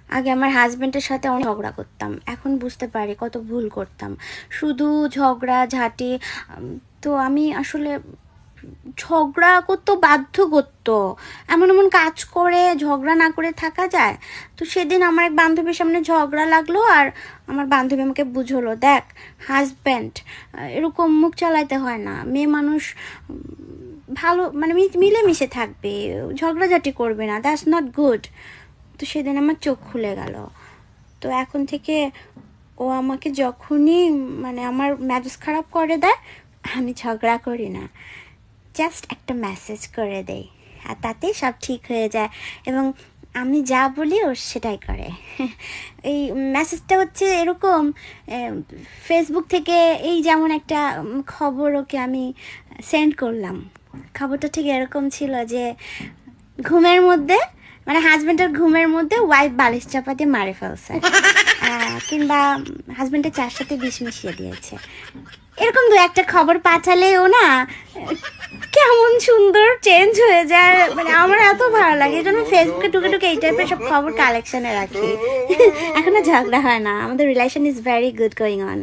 আগে আমার হাজব্যান্ডের সাথে অনেক ঝগড়া করতাম, এখন বুঝতে পারি কত ভুল করতাম, শুধু ঝগড়া ঝাঁটি। তো আমি আসলে ঝগড়া করতে বাধ্য করতো, এমন এমন কাজ করে ঝগড়া না করে থাকা যায়। তো সেদিন আমার এক বান্ধবীর সামনে ঝগড়া লাগলো, আর আমার বান্ধবী আমাকে বুঝলো, দেখ হাজব্যান্ড এরকম মুখ চালাইতে হয় না, মেয়ে মানুষ ভালো মানে মিলেমিশে থাকবে, ঝগড়াঝাটি করবে না, দ্যাটস নট গুড। তো সেদিন আমার চোখ খুলে গেল। তো এখন থেকে ও আমাকে যখনই মানে আমার মেজাজ খারাপ করে দেয়, আমি ঝগড়া করি না, জাস্ট একটা মেসেজ করে দেই, আর তাতেই সব ঠিক হয়ে যায়। এবং আমি যা বলি ও সেটাই করে। এই মেসেজটা হচ্ছে এরকম, ফেসবুক থেকে এই যেমন একটা খবর ওকে আমি সেন্ড করলাম। খবরটা ঠিক এরকম ছিল যে ঘুমের মধ্যে মানে হাজব্যান্ডের ঘুমের মধ্যে ওয়াইফ বালিশ চাপা দিয়ে মারে ফেলছে, কিংবা হাজব্যান্ডের চার সাথে বিষ মিশিয়ে দিয়েছে, এরকম দু একটা খবর পাঠালে ও না কেমন সুন্দর চেঞ্জ হয়ে যায়। মানে আমার এত ভালো লাগে, এই জন্য ফেসবুকে টুকে টুকে এই টাইপের সব খবর কালেকশনে রাখি। এখনো ঝগড়া হয় না, আমাদের relation is very good going on.